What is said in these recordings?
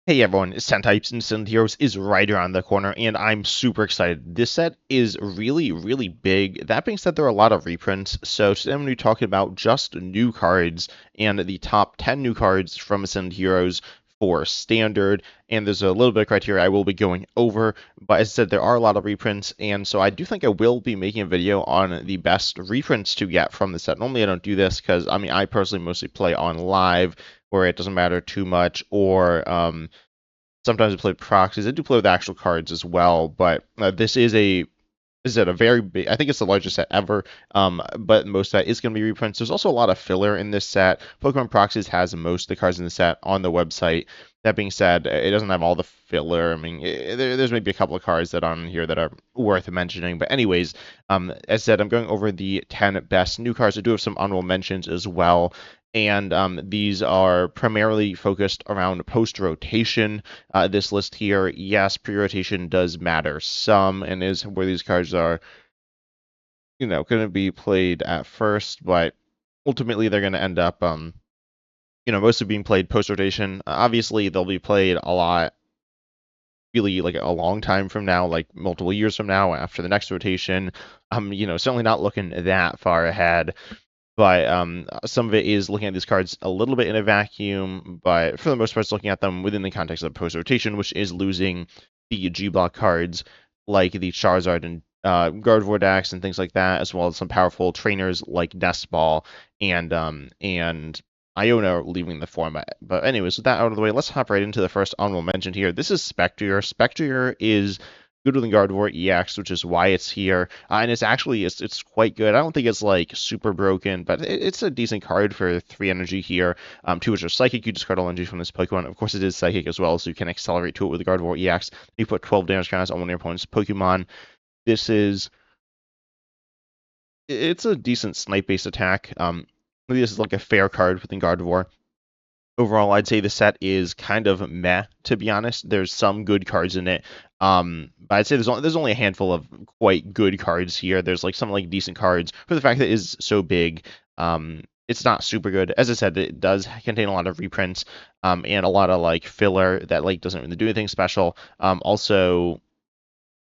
Hey everyone, it's Ten Types and Sin Heroes is right around the corner, and I'm super excited. This set is really, really big. That being said, there are a lot of reprints, so today I'm going to be talking about just new cards and the top 10 new cards from Ascended Heroes for Standard, and there's a little bit of criteria I will be going over, but as I said, there are a lot of reprints, and so I do think I will be making a video on the best reprints to get from the set. Normally I don't do this because, I personally mostly play on live, where it doesn't matter too much, or sometimes I play proxies. I do play with actual cards as well, but this is a very big. I think it's the largest set ever. But most of that is going to be reprints. There's also a lot of filler in this set. Pokemon Proxies has most of the cards in the set on the website. That being said, it doesn't have all the filler. There's maybe a couple of cards that are on here that are worth mentioning. But anyways, as I said, I'm going over the 10 best new cards. I do have some honorable mentions as well. And these are primarily focused around post-rotation. This list here, yes, pre-rotation does matter some, and is where these cards are, going to be played at first, but ultimately they're going to end up, mostly being played post-rotation. Obviously, they'll be played a lot, really like a long time from now, like multiple years from now after the next rotation. Certainly not looking that far ahead. But some of it is looking at these cards a little bit in a vacuum, but for the most part, it's looking at them within the context of post-rotation, which is losing the G-block cards like the Charizard and Gardevoir decks and things like that, as well as some powerful trainers like Nestball and Iona leaving the format. But anyways, with that out of the way, let's hop right into the first honorable mention here. This is Spectrier. Spectrier is good with Gardevoir EX, which is why it's here. And it's quite good. I don't think it's like super broken, but it's a decent card for 3 energy here. 2 which are Psychic. You discard all energy from this Pokemon. Of course, it is Psychic as well, so you can accelerate to it with the Gardevoir EX. You put 12 damage counters on one of your opponent's Pokemon. It's a decent snipe-based attack. Maybe this is like a fair card within Gardevoir. Overall, I'd say the set is kind of meh, to be honest. There's some good cards in it. But I'd say there's only a handful of quite good cards here. There's like some like decent cards for the fact that it is so big. It's not super good. As I said, it does contain a lot of reprints, and a lot of like filler that like doesn't really do anything special. Also,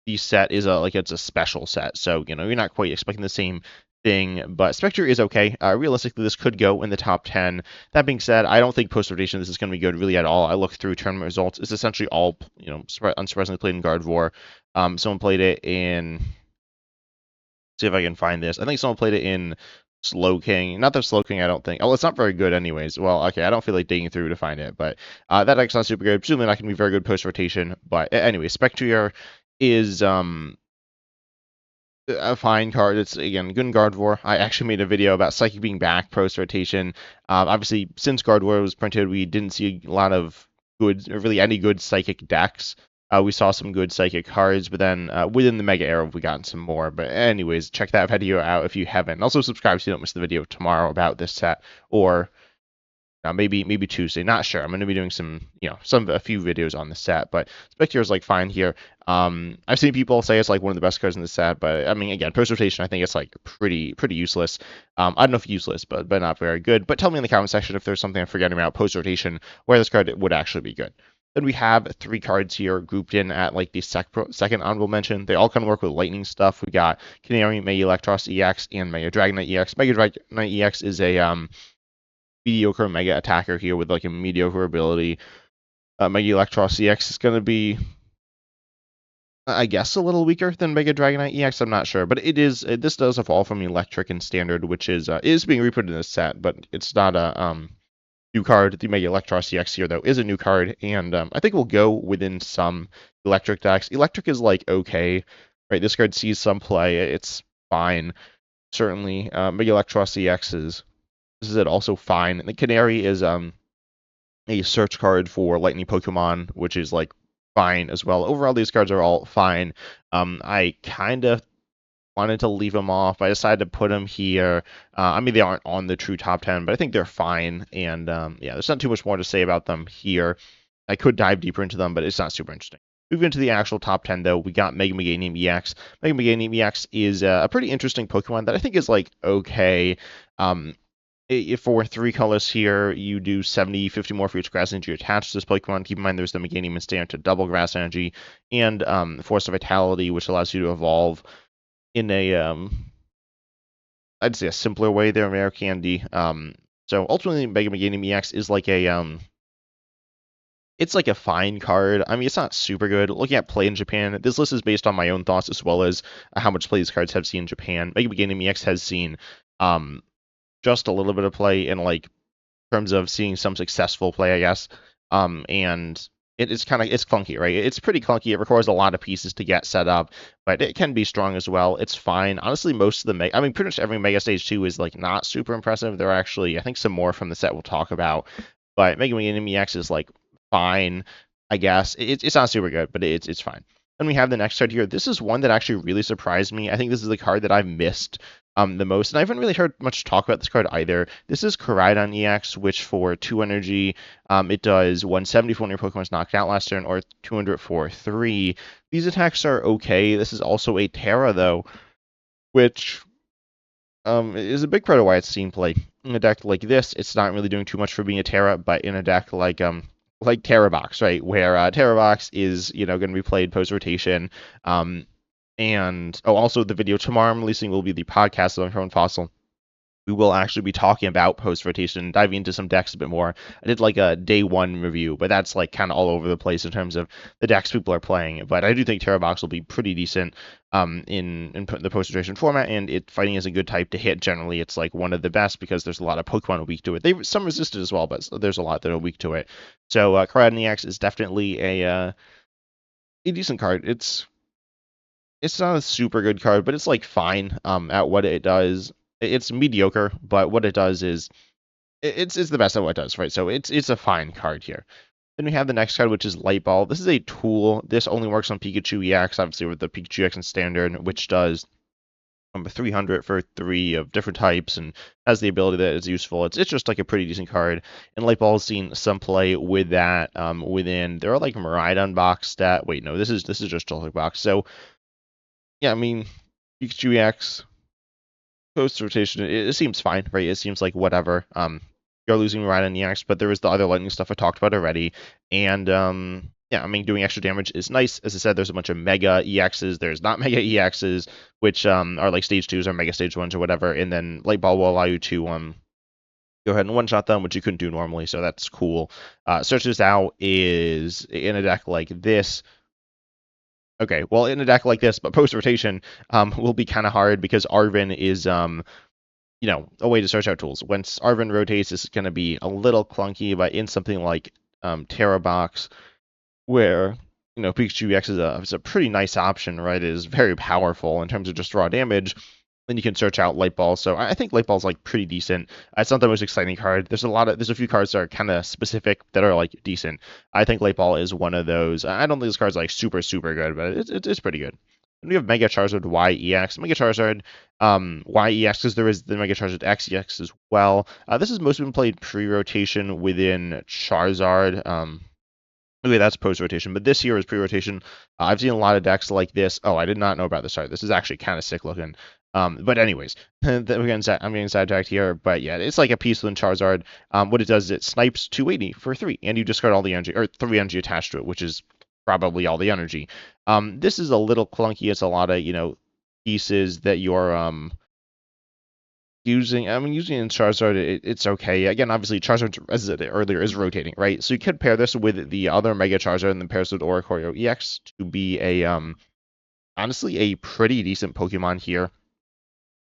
the set is it's a special set, so you're not quite expecting the same thing, but Spectre is okay. Realistically, this could go in the top 10. That being said, I don't think post-rotation this is going to be good really at all. I looked through tournament results. It's essentially all, unsurprisingly played in Gardevoir. Someone played it in... See if I can find this. I think someone played it in Slowking. Not that Slowking, I don't think. Oh, it's not very good anyways. Well, okay, I don't feel like digging through to find it, but that deck's not super good. Presumably not going to be very good post-rotation, but anyway, Spectre is a fine card. It's again good in Gardevoir. I actually made a video about Psychic being back post rotation. Obviously, since Gardevoir was printed, we didn't see a lot of good, or really any good Psychic decks. We saw some good Psychic cards, but then within the Mega Era, we got some more. But anyways, check that video out if you haven't. Also, subscribe so you don't miss the video tomorrow about this set, or maybe Tuesday, not sure. I'm going to be doing a few videos on the set, but Spectre is like fine here. I've seen people say it's like one of the best cards in the set, but I mean, again, post rotation, I think it's like pretty useless. I don't know if useless, but not very good. But tell me in the comment section if there's something I'm forgetting about post rotation where this card would actually be good. Then we have 3 cards here grouped in at like the second honorable mention. They all kind of work with lightning stuff. We got Canary, Mega Electros EX, and Mega Dragonite EX. Mega Dragonite EX is a mediocre Mega attacker here with like a mediocre ability. Mega Electros EX is going to be, I guess, a little weaker than Mega Dragonite EX. I'm not sure, but this does evolve from Electric and Standard, which is being reprinted in this set, but it's not a new card. The Mega Electros EX here though is a new card, and I think will go within some Electric decks. Electric is like okay, right? This card sees some play. It's fine, certainly. Mega Electros EX is it also fine. And the Canary is a search card for Lightning Pokemon, which is like fine as well. Overall, these cards are all fine. I kind of wanted to leave them off. I decided to put them here. They aren't on the true top 10, but I think they're fine. And yeah, there's not too much more to say about them here. I could dive deeper into them, but it's not super interesting. Moving into the actual top 10, though, we got Mega Meganium EX. Mega Meganium EX is a pretty interesting Pokemon that I think is like okay. For 3 colors here, you do 70, 50 more for each grass energy attached to this Pokemon. Keep in mind there's the Meganium and Stand to double grass energy, and Force of Vitality, which allows you to evolve in a, I'd say a simpler way there, Rare Candy. So ultimately, Mega Meganium EX is like it's like a fine card. I mean, it's not super good. Looking at play in Japan, this list is based on my own thoughts as well as how much play these cards have seen in Japan. Mega Meganium EX has seen um, just a little bit of play in like terms of seeing some successful play, I guess. And it's kind of it's clunky, right? It's pretty clunky. It requires a lot of pieces to get set up, but it can be strong as well. It's fine. Honestly, most of the I mean, pretty much every Mega Stage 2 is like not super impressive. There are actually, I think, some more from the set we'll talk about, but Mega Man Enemy X is like fine, I guess. It's not super good, but it's fine. And we have the next card here. This is one that actually really surprised me. I think this is the card that I've missed the most, and I haven't really heard much talk about this card either. This is Koraidon EX, which for 2 energy, it does 170 for when your Pokemon's knocked out last turn, or 200 for 3. These attacks are okay. This is also a Terra, though, which is a big part of why it's seen play. In a deck like this, it's not really doing too much for being a Terra, but in a deck like Terra Box, right, where Terra Box is, going to be played post rotation, and also the video tomorrow I'm releasing will be the podcast on Chrome Fossil. We will actually be talking about post rotation, diving into some decks a bit more. I did like a day one review, but that's like kind of all over the place in terms of the decks people are playing. But I do think Terra Box will be pretty decent in the post rotation format, and it fighting is a good type to hit. Generally, it's like one of the best because there's a lot of Pokemon weak to it. They some resisted as well, but there's a lot that are weak to it. So Koraidon EX is definitely a decent card. It's not a super good card, but it's like fine at what it does. It's mediocre, but what it does is it's the best at what it does, right? So it's a fine card here. Then we have the next card, which is Light Ball. This is a tool. This only works on Pikachu EX, obviously with the Pikachu EX in Standard, which does 300 for 3 of different types and has the ability that is useful. It's just like a pretty decent card. And Light Ball has seen some play with that within. There are like Miraidon box stat. Wait, no, this is just Joltik box. So yeah, I mean, Pikachu EX post rotation, it seems fine, right? It seems like whatever. You're losing Ryan and EX, but there is the other lightning stuff I talked about already. And yeah, I mean, doing extra damage is nice. As I said, there's a bunch of Mega EXs. There's not Mega EXs, which are like Stage 2s or Mega Stage 1s or whatever. And then Light Ball will allow you to go ahead and one-shot them, which you couldn't do normally, so that's cool. Search This Out is in a deck like this. Okay, well, in a deck like this, but post-rotation will be kind of hard because Arven is, a way to search out tools. Once Arven rotates, this is going to be a little clunky, but in something like Terra Box, where, Pikachu EX is a pretty nice option, right? It is very powerful in terms of just raw damage. Then you can search out Light Ball. So I think Light Ball's like pretty decent. It's not the most exciting card. There's a few cards that are kind of specific that are like decent. I think Light Ball is one of those. I don't think this card's like super good, but it's pretty good. And we have Mega Charizard YEX. Mega Charizard YEX, because there is the Mega Charizard XEX as well. This has mostly been played pre-rotation within Charizard. Okay, that's post-rotation, but this year is pre-rotation. I've seen a lot of decks like this. Oh, I did not know about this card. This is actually kind of sick looking. But anyways, I'm getting sidetracked here. But yeah, it's like a piece within Charizard. What it does is it snipes 280 for 3, and you discard all the energy, or 3 energy attached to it, which is probably all the energy. This is a little clunky. It's a lot of, pieces that you're using in Charizard, it's okay. Again, obviously Charizard, as I said earlier, is rotating, right? So you could pair this with the other Mega Charizard and then pairs with Oricorio EX to be honestly a pretty decent Pokemon here.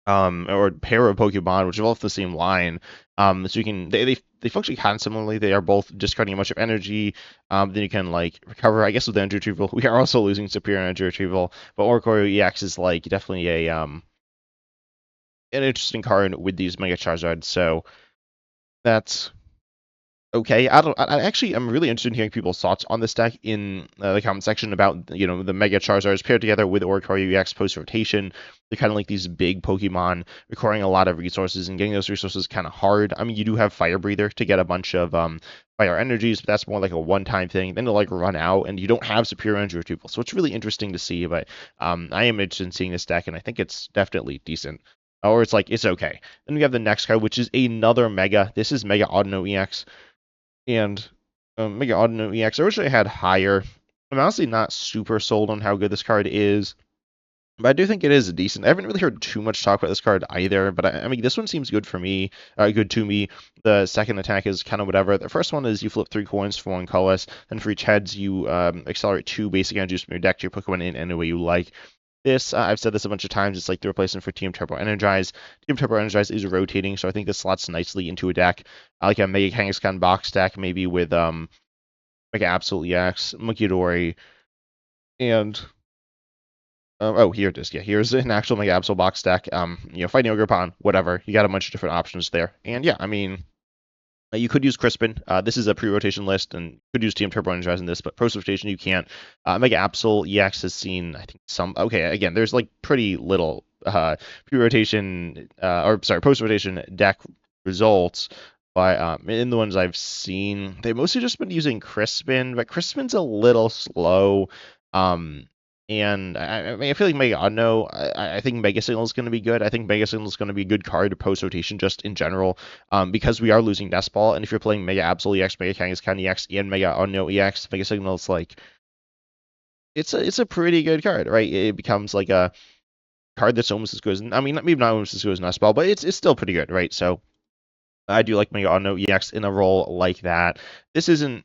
Or pair of Pokemon, which are both the same line. So you can they function kind of similarly. They are both discarding a bunch of energy. Then you can like recover, I guess, with the energy retrieval. We are also losing superior energy retrieval, but Oricorio EX is like definitely an interesting card with these Mega Charizards, so that's okay. I'm really interested in hearing people's thoughts on this deck in the comment section about, the Mega Charizards paired together with Oricorio EX post-rotation. They're kind of like these big Pokemon requiring a lot of resources, and getting those resources kind of hard. I mean, you do have Fire Breather to get a bunch of fire energies, but that's more like a one-time thing. Then it'll like run out, and you don't have superior energy retrieval. So it's really interesting to see, but I am interested in seeing this deck, and I think it's definitely decent. or it's like it's okay. Then we have the next card, which is another Mega. This is Mega Audino EX, and Mega Audino EX. I wish I had higher. I'm honestly not super sold on how good this card is. But I do think it is decent. I haven't really heard too much talk about this card either, but I mean, this one seems good for me, good to me. The second attack is kind of whatever. The first one is you flip 3 coins for 1 colorless, then for each heads you accelerate 2 basic energies from your deck to your Pokemon in any way you like. This, I've said this a bunch of times, it's like the replacement for Team Turbo Energize. Team Turbo Energize is rotating, so I think this slots nicely into a deck. Like a Mega Kangaskhan box deck, maybe with Mega Absolute EX, Munkidori, and oh, here it is. Yeah, here's an actual Mega Absol box deck. Fighting Ogerpon, whatever. You got a bunch of different options there. And yeah, I mean, you could use Crispin. This is a pre-rotation list, and you could use TM Turbo Energize in this, but post-rotation you can't. Mega Absol EX has seen, I think, some. Okay, again, there's like pretty little pre-rotation, post-rotation deck results. But in the ones I've seen, they've mostly just been using Crispin, but Crispin's a little slow. And I mean, I feel like Mega Unknown, I think Mega Signal is going to be good. I think Mega Signal is going to be a good card to post rotation just in general, because we are losing Nest Ball. And if you're playing Mega Absol EX, Mega Kangaskhan EX, and Mega Unknown EX, Mega Signal is like, it's a pretty good card, right? It becomes like a card that's almost as good as, I mean, maybe not almost as good as Nest Ball, but it's still pretty good, right? So I do like Mega Unknown EX in a role like that. This isn't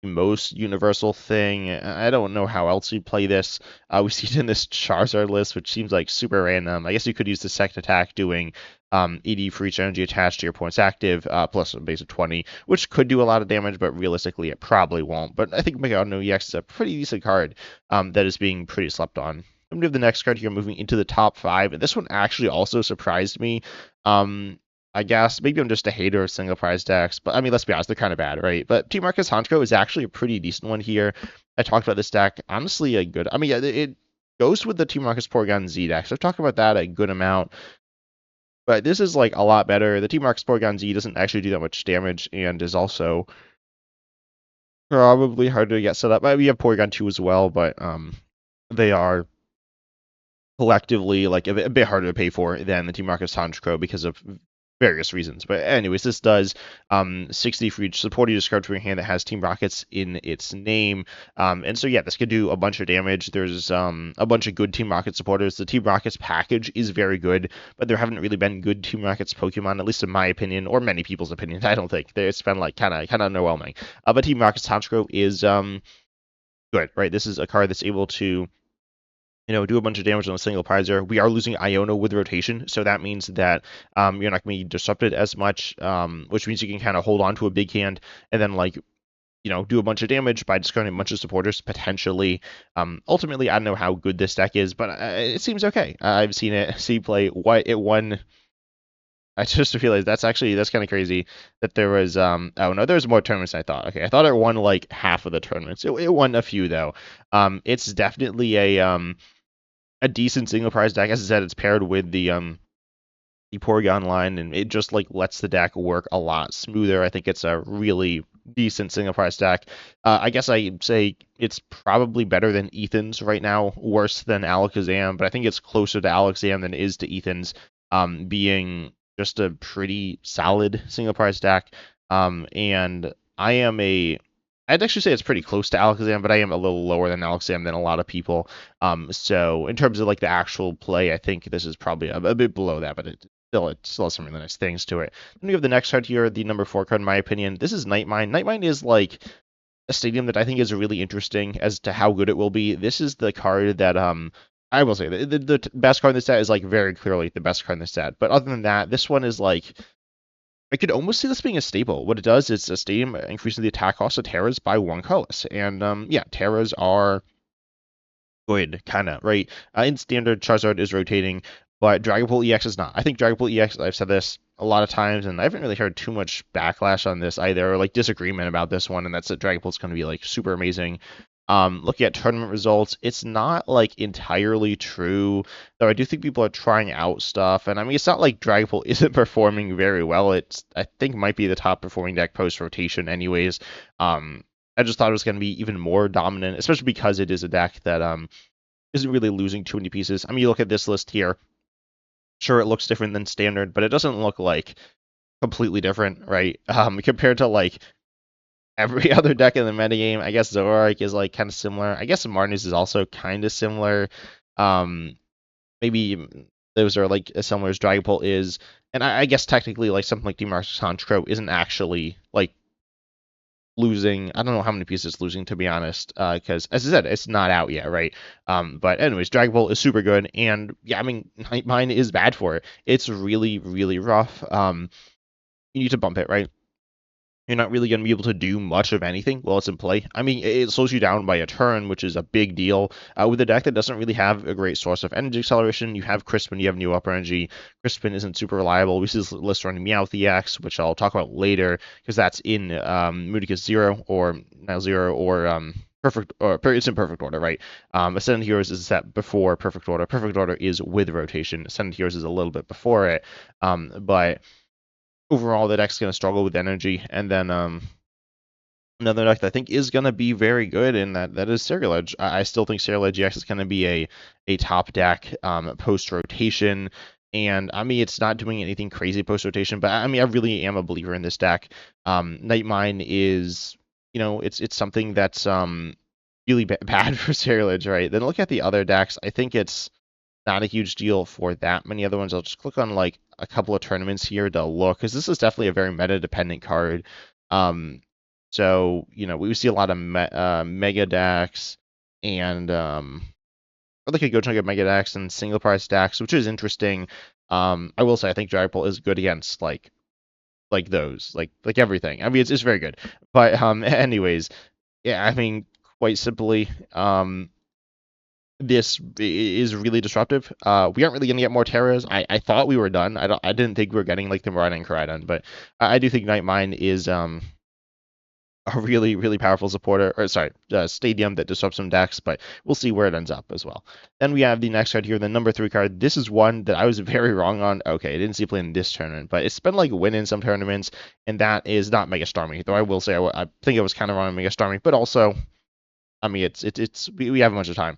most universal thing. I don't know how else you play this. We see it in this Charizard list, which seems like super random. I guess you could use the second attack doing ED for each energy attached to your points active, plus a base of 20, which could do a lot of damage, but realistically it probably won't. But I think Mega No EX is a pretty decent card that is being pretty slept on. I'm going to have the next card here moving into the top 5. And this one actually also surprised me. I guess maybe I'm just a hater of single prize decks, but I mean, let's be honest, they're kind of bad, right? But Team Marcus Honchko is actually a pretty decent one here. I talked about this deck, honestly, a good. I mean, it goes with the Team Marcus Porygon Z deck, so I've talked about that a good amount. But this is like a lot better. The Team Marcus Porygon Z doesn't actually do that much damage and is also probably harder to get set up. We have Porygon 2 as well, but they are collectively like a bit harder to pay for than the Team Marcus Honchko because of various reasons. But anyways, this does 60 for each support you discard from your hand that has Team Rockets in its name. And so yeah, this could do a bunch of damage. There's a bunch of good Team Rocket supporters. The Team Rockets package is very good, but there haven't really been good Team Rockets Pokemon, at least in my opinion, or many people's opinion. I don't think. It's been like kind of underwhelming. But Team Rockets Honchko is good, right? This is a card that's able to do a bunch of damage on a single prizer. We are losing Iono with rotation, so that means that you're not going to be disrupted as much, which means you can kind of hold on to a big hand and then do a bunch of damage by discarding a bunch of supporters potentially. Ultimately, I don't know how good this deck is, but it seems okay. I've seen it see play. What it won. I just realized that's kind of crazy that there was oh no, there's more tournaments than I thought. Okay, I thought it won like half of the tournaments. It won a few though. It's definitely a decent single prize deck. As I said, it's paired with the Porygon line, and it just like lets the deck work a lot smoother. I think it's a really decent single prize deck. I guess I say it's probably better than Ethan's right now, worse than Alakazam, but I think it's closer to Alakazam than it is to Ethan's, being just a pretty solid single prize deck. And I'd actually say it's pretty close to Alakazam, but I am a little lower than Alakazam than a lot of people. So in terms of like the actual play, I think this is probably a bit below that, but it still has some really nice things to it. Then we have the next card here, the number 4 card, in my opinion. This is Nightmine. Nightmine is like a stadium that I think is really interesting as to how good it will be. This is the card that I will say the best card in this set is like very clearly the best card in this set. But other than that, this one is like, I could almost see this being a staple. What it does is a stadium increasing the attack cost of Terras by 1 colorless. And yeah, Terras are good, kind of, right? In standard, Charizard is rotating, but Dragapult EX is not. I think Dragapult EX, I've said this a lot of times, and I haven't really heard too much backlash on this either, or like disagreement about this one, and that's that Dragapult's going to be like super amazing. Looking at tournament results, it's not like entirely true, though I do think people are trying out stuff. And I mean, it's not like Dragapult isn't performing very well. It's, I think, might be the top performing deck post rotation, anyways. I just thought it was going to be even more dominant, especially because it is a deck that isn't really losing too many pieces. I mean, you look at this list here. Sure, it looks different than standard, but it doesn't look like completely different, right? Compared to like every other deck in the metagame. I guess Zoroark is like kind of similar. I guess Marnies is also kind of similar. Um, maybe those are like as similar as Dragapult is. And I guess technically like something like Demarcation Crow isn't actually like losing. I don't know how many pieces it's losing, to be honest, because as I said, it's not out yet, right? But anyways, Dragapult is super good, and yeah, I mean, mine is bad for it. It's really, really rough. You need to bump it, right? You're not really going to be able to do much of anything while it's in play. I mean, it slows you down by a turn, which is a big deal. With a deck that doesn't really have a great source of energy acceleration, you have Crispin, you have New Upper Energy. Crispin isn't super reliable. We see this list running Meowth EX, which I'll talk about later, because that's in Mudikis 0 or Nile 0 or perfect, or it's in perfect order, right? Ascendant Heroes is set before perfect order. Perfect order is with rotation. Ascendant Heroes is a little bit before it, but overall the deck's going to struggle with energy. And then another deck that I think is going to be very good, and that is Ceruledge. I still think Ceruledge EX is going to be a top deck post rotation. And I mean, it's not doing anything crazy post rotation, but I mean, I really am a believer in this deck. Nightmine is, it's something that's really bad for Ceruledge, right? Then look at the other decks. I think it's not a huge deal for that many other ones. I'll just click on like a couple of tournaments here to look, because this is definitely a very meta dependent card. So we see a lot of mega decks and or like a good chunk of mega decks and single price decks, which is interesting. I will say I think Dragapult is good against like those, like everything. I mean, it's very good. But anyways, yeah, I mean, quite simply, this is really disruptive. We aren't really gonna get more Terras. I thought we were done. I didn't think we were getting like the Miraidon and Koraidon, but I do think Nightmine is a really, really powerful supporter, or sorry, stadium that disrupts some decks, but we'll see where it ends up as well. Then we have the next card here, the number 3 card. This is one that I was very wrong on. Okay, I didn't see play in this tournament, but it's been like winning some tournaments, and that is not Mega Starmie, though I will say I think I was kind of wrong on Mega Starmie, but also I mean, we have a bunch of time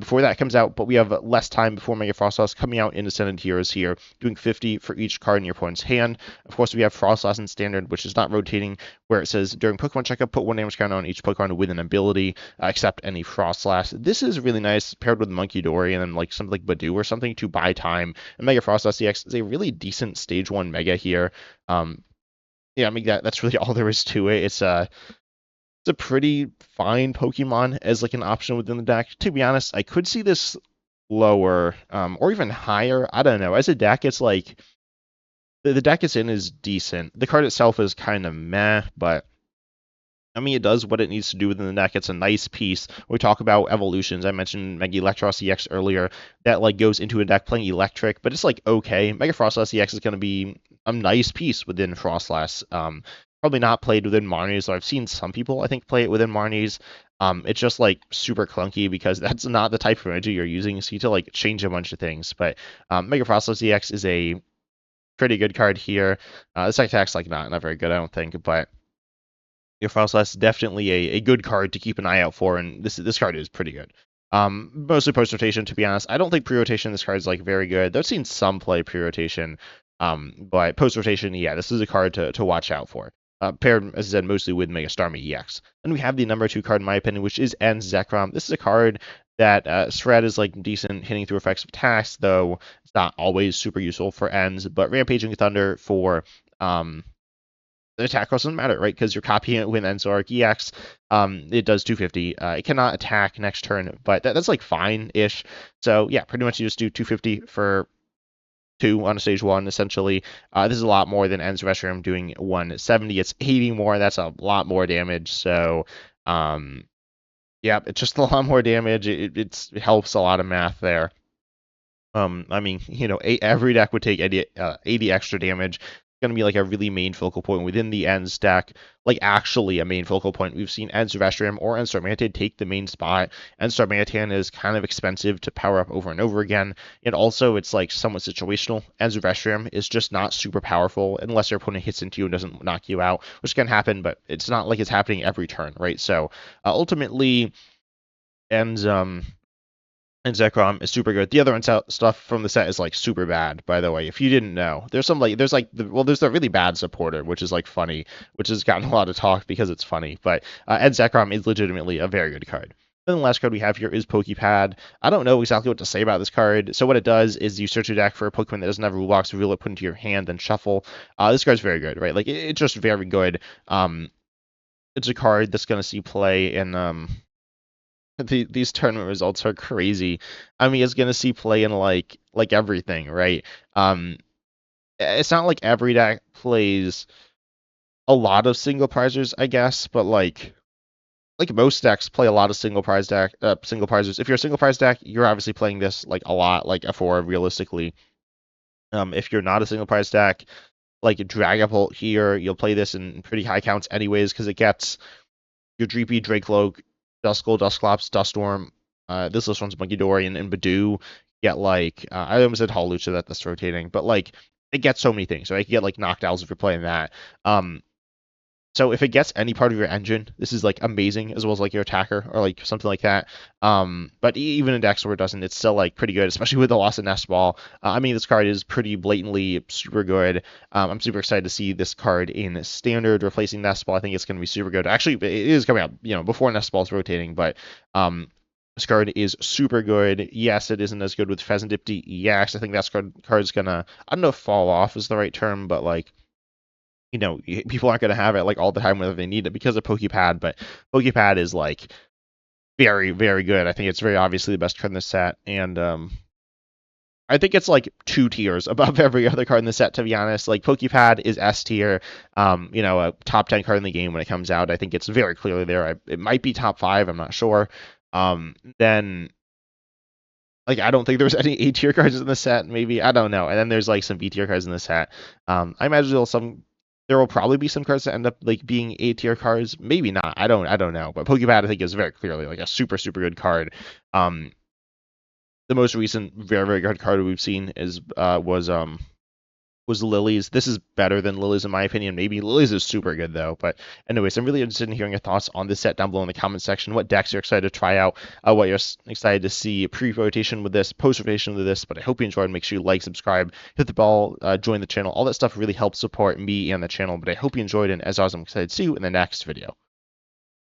before that comes out, but we have less time before Mega Froslass coming out in Ascendant Heroes here, doing 50 for each card in your opponent's hand. Of course, we have Froslass in Standard, which is not rotating, where it says during Pokemon checkup, put 1 damage counter on each Pokemon with an ability, except any Froslass. This is really nice, paired with Munkidori and then like something like Badoo or something to buy time. And Mega Froslass EX is a really decent Stage 1 Mega here. Yeah, I mean that's really all there is to it. It's a pretty fine Pokemon as like an option within the deck. To be honest, I could see this lower, or even higher. I don't know. As a deck, it's like the deck it's in is decent. The card itself is kind of meh, but I mean, it does what it needs to do within the deck. It's a nice piece. We talk about evolutions. I mentioned Mega Electros EX earlier. That like goes into a deck playing electric, but it's like okay. Mega Froslass EX is going to be a nice piece within Froslass. Probably not played within Marnies, so I've seen some people I think play it within Marnies. It's just like super clunky because that's not the type of energy you're using, so you need to like change a bunch of things. But Mega Froslass EX is a pretty good card here. This attack's like not very good, I don't think, but your Froslass is definitely a good card to keep an eye out for, and this card is pretty good. Mostly post rotation, to be honest. I don't think pre rotation this card is like very good. I've seen some play pre rotation, but post rotation, yeah, this is a card to watch out for. Paired, as I said, mostly with Mega Starmie EX. And we have the number 2 card, in my opinion, which is Ends Zekrom. This is a card that Shred is like decent hitting through effects of attacks, though it's not always super useful for Ends. But Rampaging Thunder for the attack cost doesn't matter, right? Because you're copying it with Enzork EX. It does 250. It cannot attack next turn, but that's like fine-ish. So yeah, pretty much you just do 250 for 2 on a stage 1, essentially. This is a lot more than Ends Reshiram doing 170. It's 80 more. That's a lot more damage. So, yeah, it's just a lot more damage. It helps a lot of math there. I mean, every deck would take 80 extra damage. Going to be like a really main focal point within the Ends deck, like actually a main focal point. We've seen Ends Reshiram or Ends Darmanitan take the main spot. Ends Darmanitan is kind of expensive to power up over and over again, and also it's like somewhat situational. Ends Reshiram is just not super powerful unless your opponent hits into you and doesn't knock you out, which can happen, but it's not like it's happening every turn, right? So ultimately, Ends And Zekrom is super good. The other stuff from the set is like super bad, by the way. If you didn't know, there's some like there's the really bad supporter, which is like funny, which has gotten a lot of talk because it's funny. But Ed Zekrom is legitimately a very good card. Then the last card we have here is Pokepad. I don't know exactly what to say about this card. So what it does is you search your deck for a Pokemon that doesn't have a rule box, reveal it, put into your hand, then shuffle. This card's very good, right? Like it's just very good. It's a card that's gonna see play in these tournament results are crazy. I mean, it's gonna see play in like everything, right? It's not like every deck plays a lot of single prizers, I guess, but like most decks play a lot of single prizers. If you're a single prize deck, you're obviously playing this like a lot, like F4 realistically. If you're not a single prize deck, like Dragapult here, you'll play this in pretty high counts anyways because it gets your Dreepy, Dracloak, Duskull, Dusclops, Duststorm. This one's Munkidori and Badoo. Get like I almost said Hawlucha that's rotating, but like it gets so many things. Right, you can get like knockdowns if you're playing that. So if it gets any part of your engine, this is like amazing, as well as like your attacker or like something like that. But even in decks where it doesn't, it's still like pretty good, especially with the loss of Nest Ball. I mean, this card is pretty blatantly super good. I'm super excited to see this card in Standard replacing Nest Ball. I think it's going to be super good. Actually, it is coming out, before Nest Ball is rotating, but this card is super good. Yes, it isn't as good with Pheasant Dipty. Yes, I think that card's gonna, I don't know if fall off is the right term, but like people aren't going to have it like all the time whether they need it because of Pokepad, but Pokepad is like very, very good. I think it's very obviously the best card in the set, and I think it's like 2 tiers above every other card in the set, to be honest. Like Pokepad is S tier, a top 10 card in the game when it comes out. I think it's very clearly there. It might be top 5, I'm not sure. Then like I don't think there's any A tier cards in the set, maybe. I don't know. And then there's like some B tier cards in the set. I imagine there will probably be some cards that end up like being A tier cards. Maybe not. I don't know. But Pokepad I think is very clearly like a super, super good card. The most recent very, very good card we've seen was Lilies. This is better than Lilies in my opinion. Maybe Lilies is super good though. But anyways, I'm really interested in hearing your thoughts on this set down below in the comment section. What decks you're excited to try out, what you're excited to see pre-rotation with this, post-rotation with this. But I hope you enjoyed. Make sure you like, subscribe, hit the bell, join the channel. All that stuff really helps support me and the channel. But I hope you enjoyed, and as always, I'm excited to see you in the next video.